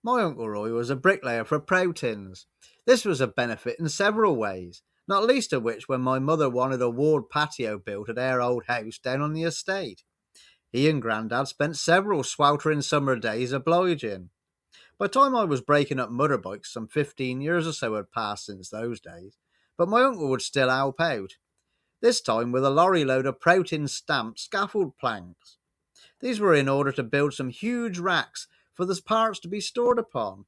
My Uncle Roy was a bricklayer for Prowtins. This was a benefit in several ways, not least of which when my mother wanted a walled patio built at our old house down on the estate. He and Grandad spent several sweltering summer days obliging. By the time I was breaking up motorbikes, some 15 years or so had passed since those days, but my uncle would still help out, this time with a lorry load of Proutin stamped scaffold planks. These were in order to build some huge racks for the parts to be stored upon.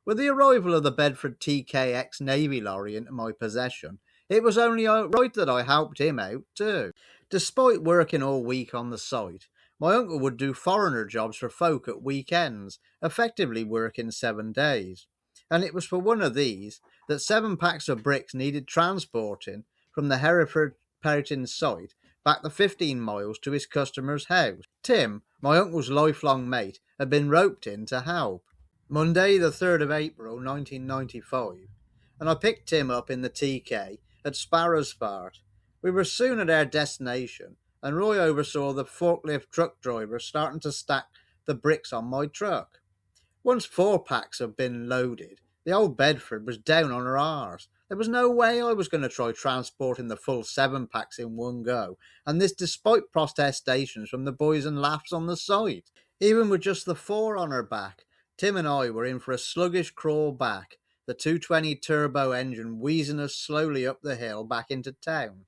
With the arrival of the Bedford TKX Navy lorry into my possession, it was only right that I helped him out too. Despite working all week on the site, my uncle would do foreigner jobs for folk at weekends, effectively working 7 days. And it was for one of these that 7 packs of bricks needed transporting from the Hereford Poughton site back the 15 miles to his customer's house. Tim, my uncle's lifelong mate, had been roped in to help. Monday, the 3rd of April 1995, and I picked Tim up in the TK at Sparrows Fart. We were soon at our destination, and Roy oversaw the forklift truck driver starting to stack the bricks on my truck. Once 4 packs had been loaded, the old Bedford was down on her arse. There was no way I was going to try transporting the full 7 packs in one go, and this despite protestations from the boys and laughs on the site. Even with just the 4 on her back, Tim and I were in for a sluggish crawl back, the 220 turbo engine wheezing us slowly up the hill back into town.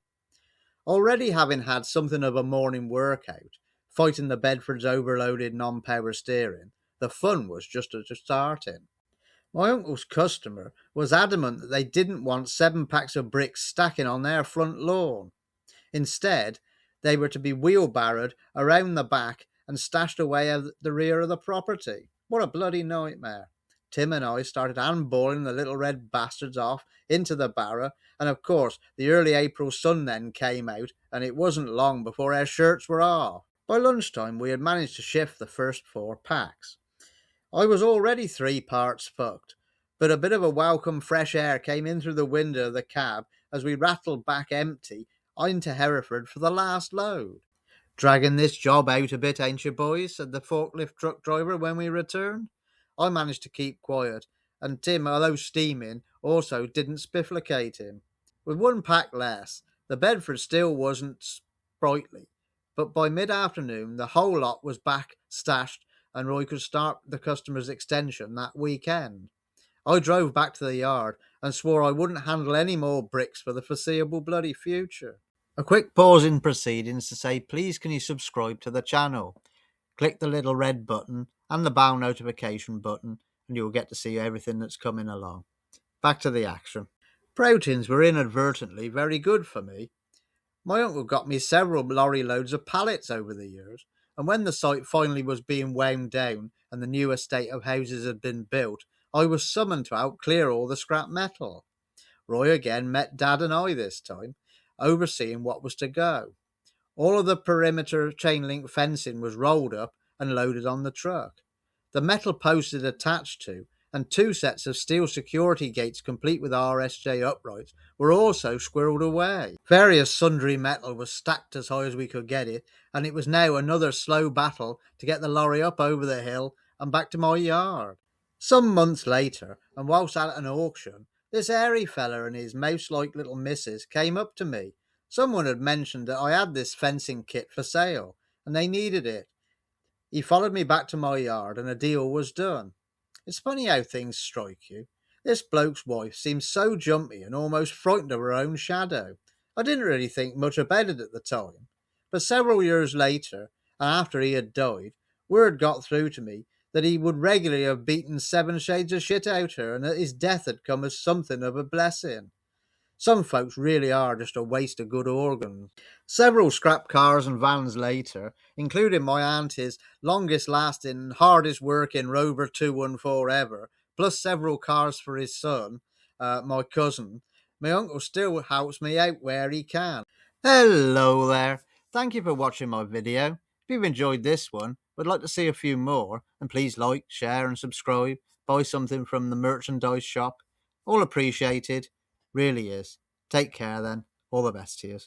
Already having had something of a morning workout, fighting the Bedford's overloaded non-power steering, the fun was just starting. My uncle's customer was adamant that they didn't want 7 packs of bricks stacking on their front lawn. Instead, they were to be wheelbarrowed around the back and stashed away at the rear of the property. What a bloody nightmare. Tim and I started handballing the little red bastards off into the barrow, and of course the early April sun then came out, and it wasn't long before our shirts were off. By lunchtime we had managed to shift the first 4 packs. I was already 3 parts fucked, but a bit of a welcome fresh air came in through the window of the cab as we rattled back empty into Hereford for the last load. "Dragging this job out a bit, ain't you, boys?" said the forklift truck driver when we returned. I managed to keep quiet, and Tim, although steaming, also didn't spifflicate him. With 1 pack less, the Bedford still wasn't sprightly, but by mid-afternoon the whole lot was back stashed and Roy could start the customer's extension that weekend. I drove back to the yard and swore I wouldn't handle any more bricks for the foreseeable bloody future. A quick pause in proceedings to say please can you subscribe to the channel. Click the little red button and the bell notification button and you'll get to see everything that's coming along. Back to the action. Proteins were inadvertently very good for me. My uncle got me several lorry loads of pallets over the years, and when the site finally was being wound down and the new estate of houses had been built, I was summoned to help clear all the scrap metal. Roy again met Dad and I this time, overseeing what was to go. All of the perimeter chain link fencing was rolled up and loaded on the truck. The metal posts it attached to, and 2 sets of steel security gates complete with RSJ uprights were also squirreled away. Various sundry metal was stacked as high as we could get it, and it was now another slow battle to get the lorry up over the hill and back to my yard. Some months later, and whilst at an auction, this airy fella and his mouse-like little missus came up to me. Someone had mentioned that I had this fencing kit for sale, and they needed it. He followed me back to my yard, and a deal was done. It's funny how things strike you. This bloke's wife seemed so jumpy and almost frightened of her own shadow. I didn't really think much about it at the time, but several years later, and after he had died, word got through to me that he would regularly have beaten 7 shades of shit out her, and that his death had come as something of a blessing. Some folks really are just a waste of good organs. Several scrap cars and vans later, including my auntie's longest lasting, hardest working Rover 214 ever, plus several cars for his son, my cousin, my uncle still helps me out where he can. Hello there. Thank you for watching my video. If you've enjoyed this one, would like to see a few more, and please like, share and subscribe. Buy something from the merchandise shop. All appreciated. Really is. Take care then. All the best to you.